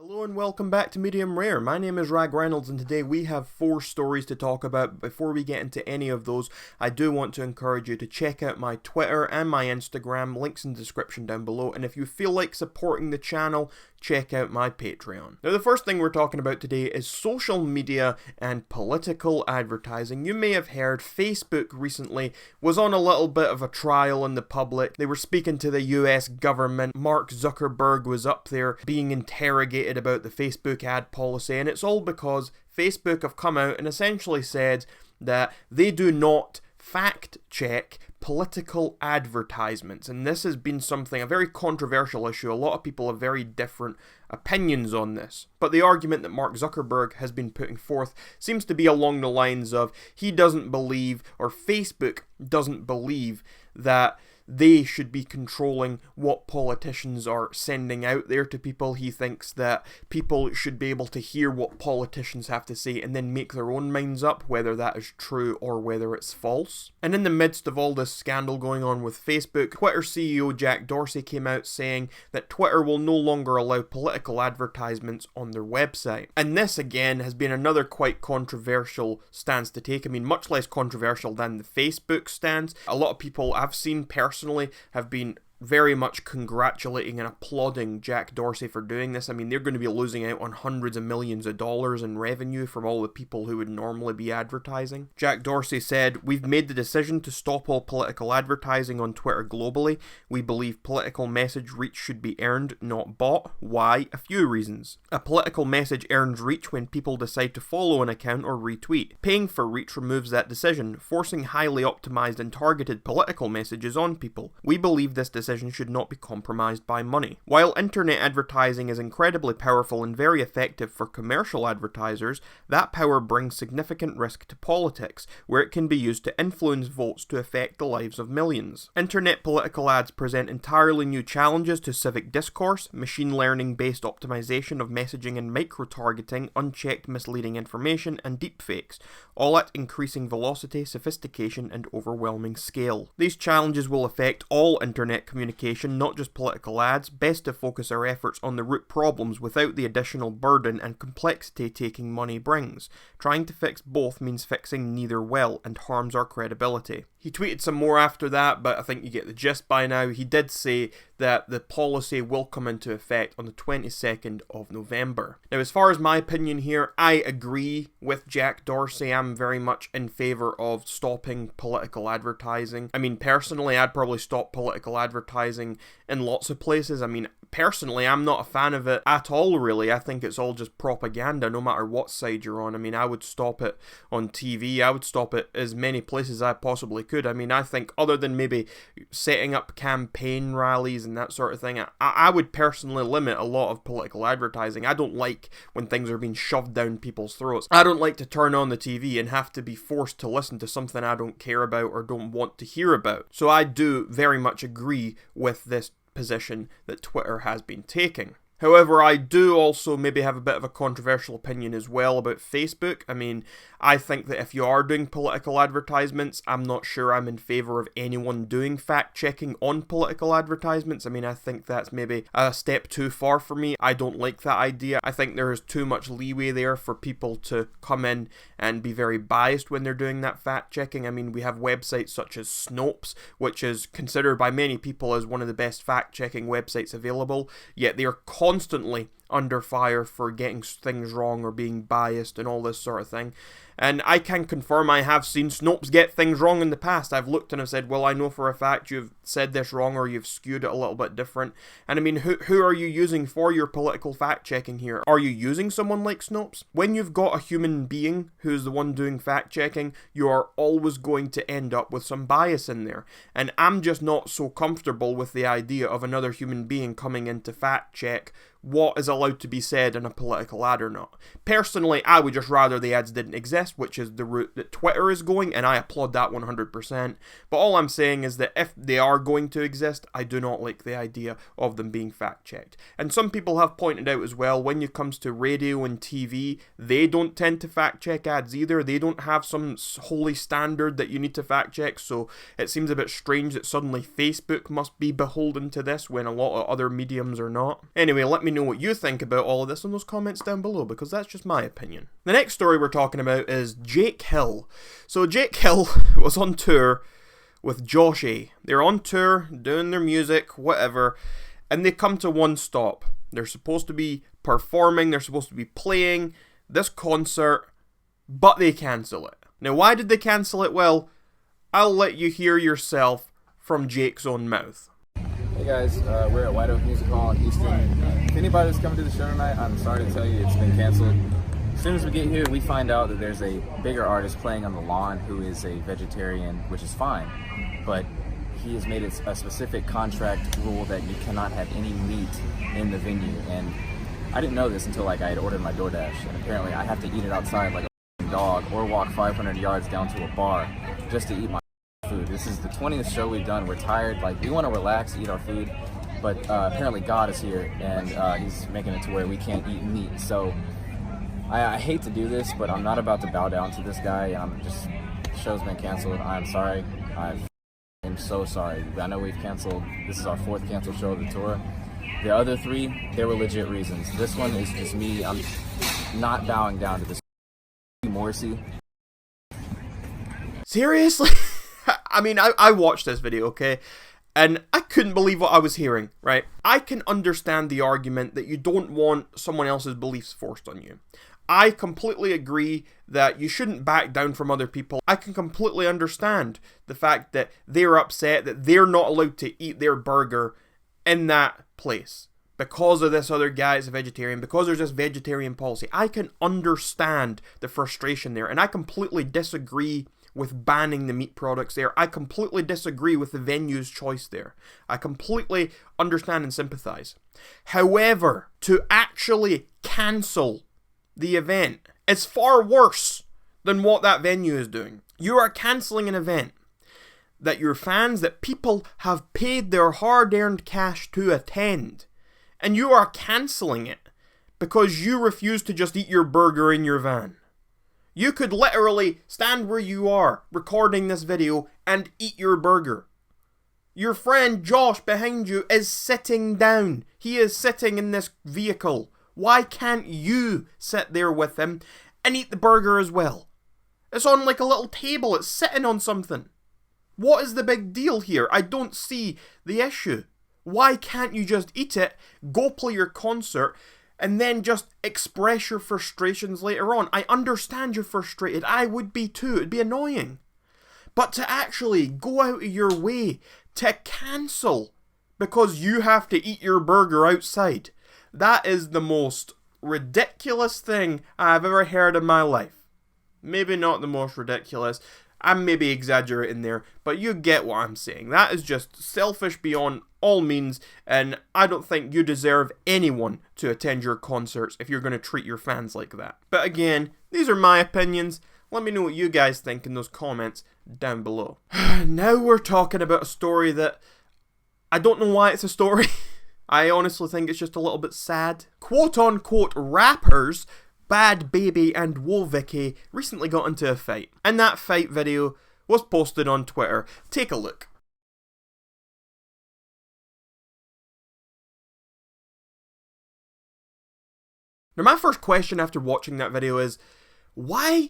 Hello and welcome back to Medium Rare. My name is Rag Reynolds and today we have 4 stories to talk about. Before we get into any of those, I do want to encourage you to check out my Twitter and my Instagram, links in the description down below, and if you feel like supporting the channel, check out my Patreon. Now the first thing we're talking about today is social media and political advertising. You may have heard Facebook recently was on a little bit of a trial in the public. They were speaking to the US government. Mark Zuckerberg was up there being interrogated about the Facebook ad policy, and it's all because Facebook have come out and essentially said that they do not fact check political advertisements, and this has been a very controversial issue. A lot of people have very different opinions on this, but the argument that Mark Zuckerberg has been putting forth seems to be along the lines of he doesn't believe, or Facebook doesn't believe, that they should be controlling what politicians are sending out there to people. He thinks that people should be able to hear what politicians have to say and then make their own minds up whether that is true or whether it's false. And in the midst of all this scandal going on with Facebook, Twitter CEO Jack Dorsey came out saying that Twitter will no longer allow political advertisements on their website. And this again has been another quite controversial stance to take. I mean, much less controversial than the Facebook stance. A lot of people I've seen personally have been very much congratulating and applauding Jack Dorsey for doing this. I mean, they're going to be losing out on hundreds of millions of dollars in revenue from all the people who would normally be advertising. Jack Dorsey said, "We've made the decision to stop all political advertising on Twitter globally. We believe political message reach should be earned, not bought. Why? A few reasons. A political message earns reach when people decide to follow an account or retweet. Paying for reach removes that decision, forcing highly optimized and targeted political messages on people. We believe this decision should not be compromised by money. While internet advertising is incredibly powerful and very effective for commercial advertisers, that power brings significant risk to politics, where it can be used to influence votes to affect the lives of millions. Internet political ads present entirely new challenges to civic discourse, machine learning-based optimization of messaging and micro-targeting, unchecked misleading information, and deepfakes, all at increasing velocity, sophistication, and overwhelming scale. These challenges will affect all internet communication, not just political ads. Best to focus our efforts on the root problems without the additional burden and complexity taking money brings. Trying to fix both means fixing neither well and harms our credibility." He tweeted some more after that, but I think you get the gist by now. He did say that the policy will come into effect on the 22nd of November. Now, as far as my opinion here, I agree with Jack Dorsey. I'm very much in favour of stopping political advertising. I mean, personally, I'd probably stop political advertising in lots of places. I mean, personally, I'm not a fan of it at all, really. I think it's all just propaganda, no matter what side you're on. I mean, I would stop it on TV. I would stop it as many places as I possibly could. I mean, I think other than maybe setting up campaign rallies and that sort of thing, I would personally limit a lot of political advertising. I don't like when things are being shoved down people's throats. I don't like to turn on the TV and have to be forced to listen to something I don't care about or don't want to hear about. So I do very much agree with this position that Twitter has been taking. However, I do also maybe have a bit of a controversial opinion as well about Facebook. I mean, I think that if you are doing political advertisements, I'm not sure I'm in favour of anyone doing fact-checking on political advertisements. I mean, I think that's maybe a step too far for me. I don't like that idea. I think there is too much leeway there for people to come in and be very biased when they're doing that fact-checking. I mean, we have websites such as Snopes, which is considered by many people as one of the best fact-checking websites available, yet they are constantly under fire for getting things wrong or being biased and all this sort of thing. And I can confirm I have seen Snopes get things wrong in the past. I've looked and I've said, well, I know for a fact you've said this wrong or you've skewed it a little bit different. And I mean, who are you using for your political fact-checking here? Are you using someone like Snopes? When you've got a human being who's the one doing fact-checking, you are always going to end up with some bias in there. And I'm just not so comfortable with the idea of another human being coming in to fact-check what is allowed to be said in a political ad or not. Personally, I would just rather the ads didn't exist. this, which is the route that Twitter is going, and I applaud that 100%. But all I'm saying is that if they are going to exist, I do not like the idea of them being fact-checked. And some people have pointed out as well, when it comes to radio and TV, they don't tend to fact-check ads either. They don't have some holy standard that you need to fact-check, so it seems a bit strange that suddenly Facebook must be beholden to this when a lot of other mediums are not. Anyway, let me know what you think about all of this in those comments down below, because that's just my opinion. The next story we're talking about is Jake Hill. So Jake Hill was on tour with Josh A. They're on tour, doing their music, whatever, and they come to one stop. They're supposed to be performing, they're supposed to be playing this concert, but they cancel it. Now, why did they cancel it? Well, I'll let you hear yourself from Jake's own mouth. Hey guys, we're at White Oak Music Hall in Houston. If anybody was coming to the show tonight, I'm sorry to tell you it's been canceled. As soon as we get here, we find out that there's a bigger artist playing on the lawn who is a vegetarian, which is fine. But he has made it a specific contract rule that you cannot have any meat in the venue. And I didn't know this until I had ordered my DoorDash. And apparently I have to eat it outside like a dog or walk 500 yards down to a bar just to eat my food. This is the 20th show we've done. We're tired. Like, we want to relax, eat our food. But apparently God is here, and he's making it to where we can't eat meat. So I hate to do this, but I'm not about to bow down to this guy. The show's been canceled. I'm sorry. I'm so sorry. I know we've canceled. This is our 4th canceled show of the tour. The other 3, they were legit reasons. This one is just me. I'm not bowing down to this Morrissey. Seriously? I mean, I watched this video, okay? And I couldn't believe what I was hearing, right? I can understand the argument that you don't want someone else's beliefs forced on you. I completely agree that you shouldn't back down from other people. I can completely understand the fact that they're upset that they're not allowed to eat their burger in that place because of this other guy is a vegetarian, because there's this vegetarian policy. I can understand the frustration there, and I completely disagree with banning the meat products there. I completely disagree with the venue's choice there. I completely understand and sympathize. However, to actually cancel the event is far worse than what that venue is doing. You are cancelling an event that your fans, that people have paid their hard-earned cash to attend, and you are cancelling it because you refuse to just eat your burger in your van. You could literally stand where you are recording this video and eat your burger. Your friend Josh behind you is sitting down. He is sitting in this vehicle. Why can't you sit there with him and eat the burger as well? It's on like a little table. It's sitting on something. What is the big deal here? I don't see the issue. Why can't you just eat it, go play your concert, and then just express your frustrations later on? I understand you're frustrated. I would be too. It'd be annoying. But to actually go out of your way to cancel because you have to eat your burger outside, that is the most ridiculous thing I've ever heard in my life. Maybe not the most ridiculous. I'm maybe exaggerating there, but you get what I'm saying. That is just selfish beyond all means, and I don't think you deserve anyone to attend your concerts if you're going to treat your fans like that. But again, these are my opinions. Let me know what you guys think in those comments down below. Now we're talking about a story that I don't know why it's a story. I honestly think it's just a little bit sad. Quote-unquote rappers Bhad Bhabie and Woah Vicky recently got into a fight, and that fight video was posted on Twitter. Take a look. Now, my first question after watching that video is, why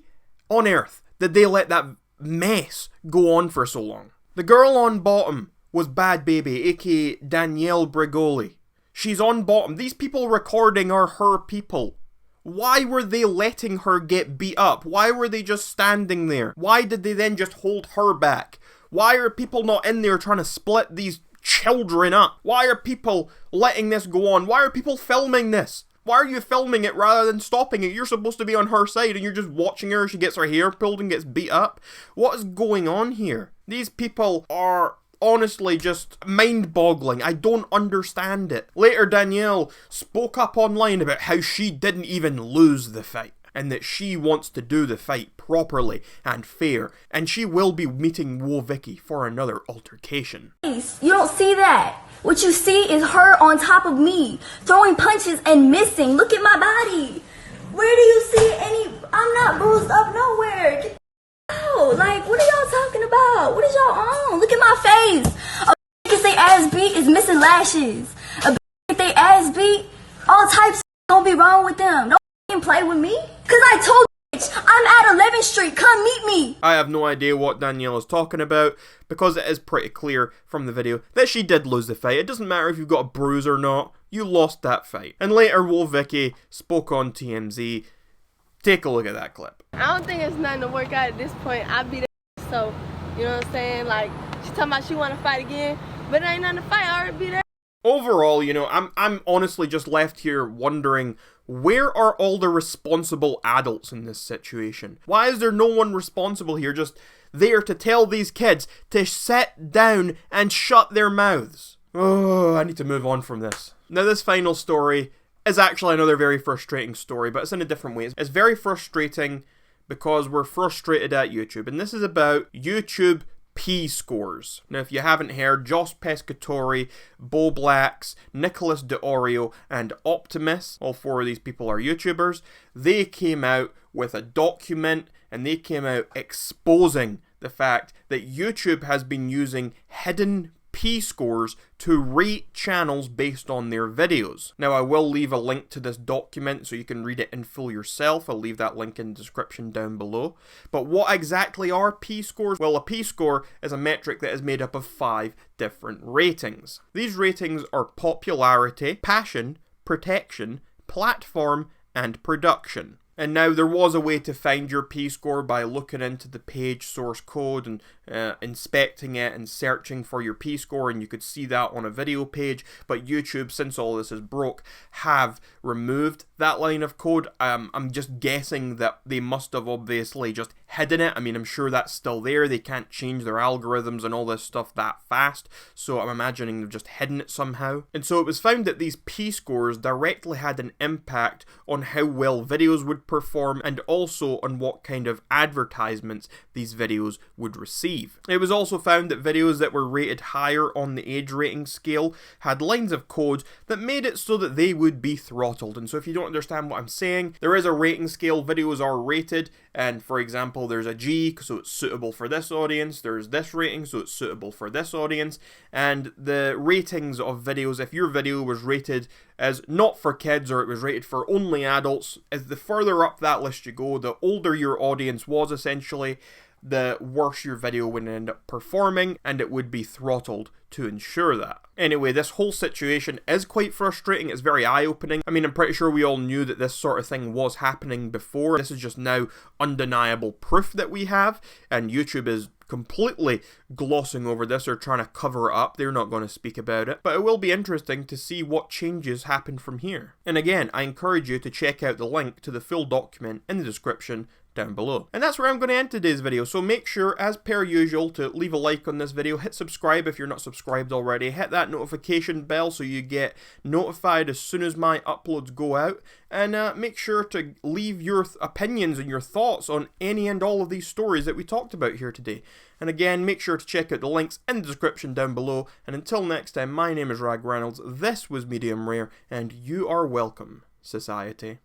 on earth did they let that mess go on for so long? The girl on bottom was Bhad Bhabie, aka Danielle Bregoli. She's on bottom. These people recording are her people. Why were they letting her get beat up? Why were they just standing there? Why did they then just hold her back? Why are people not in there trying to split these children up? Why are people letting this go on? Why are people filming this? Why are you filming it rather than stopping it? You're supposed to be on her side and you're just watching her. She gets her hair pulled and gets beat up. What is going on here? These people are honestly just mind-boggling. I don't understand it. Later, Danielle spoke up online about how she didn't even lose the fight. and that she wants to do the fight properly and fair, and she will be meeting Woah Vicky for another altercation. You don't see that. What you see is her on top of me, throwing punches and missing. Look at my body. Where do you see any? I'm not bruised up nowhere. Get out. Like, what are y'all talking about? What is y'all on? Look at my face. A get they ass beat is missing lashes. A get they ass beat, all types gonna be wrong with them. Don't play with me. Cause I told I'm at 11th Street, come meet me. I have no idea what Danielle is talking about, because it is pretty clear from the video that she did lose the fight. It doesn't matter if you've got a bruise or not, you lost that fight. And later, Woah Vicky spoke on TMZ. Take a look at that clip. I don't think it's nothing to work out at this point. I beat her, so, you know what I'm saying? Like, she talking about she want to fight again, but it ain't nothing to fight. I already beat her. Overall, you know, I'm honestly just left here wondering, where are all the responsible adults in this situation? Why is there no one responsible here, just there to tell these kids to sit down and shut their mouths? Oh, I need to move on from this. Now, this final story is actually another very frustrating story, but it's in a different way. It's very frustrating because we're frustrated at YouTube, and this is about YouTube P-scores. Now, if you haven't heard, Josh Pescatori, Bo Blacks, Nicholas DeOrio, and Optimus, all four of these people are YouTubers, they came out with a document and they came out exposing the fact that YouTube has been using hidden P-scores to rate channels based on their videos. Now, I will leave a link to this document so you can read it in full yourself. I'll leave that link in the description down below. But what exactly are P-scores? Well, a P-score is a metric that is made up of 5 different ratings. These ratings are popularity, passion, protection, platform, and production. And now there was a way to find your P-score by looking into the page source code and inspecting it and searching for your P-score, and you could see that on a video page, but YouTube, since all this is broke, have removed that line of code. I'm just guessing that they must have obviously just hidden it. I mean, I'm sure that's still there. They can't change their algorithms and all this stuff that fast, so I'm imagining they've just hidden it somehow. And so it was found that these P-scores directly had an impact on how well videos would perform and also on what kind of advertisements these videos would receive. It was also found that videos that were rated higher on the age rating scale had lines of code that made it so that they would be throttled. And so if you don't understand what I'm saying, there is a rating scale. Videos are rated, and for example, there's a G, so it's suitable for this audience, there's this rating, so it's suitable for this audience, and the ratings of videos, if your video was rated as not for kids or it was rated for only adults, as the further up that list you go, the older your audience was essentially, the worse your video would end up performing, and it would be throttled to ensure that. Anyway, this whole situation is quite frustrating. It's very eye-opening. I mean, I'm pretty sure we all knew that this sort of thing was happening before. This is just now undeniable proof that we have, and YouTube is completely glossing over this or trying to cover it up. They're not going to speak about it, but it will be interesting to see what changes happen from here. And again, I encourage you to check out the link to the full document in the description down below. And that's where I'm going to end today's video, so make sure, as per usual, to leave a like on this video, hit subscribe if you're not subscribed already, hit that notification bell so you get notified as soon as my uploads go out, and make sure to leave your opinions and your thoughts on any and all of these stories that we talked about here today. And again, make sure to check out the links in the description down below, and until next time, my name is Rag Reynolds, this was Medium Rare, and you are welcome, society.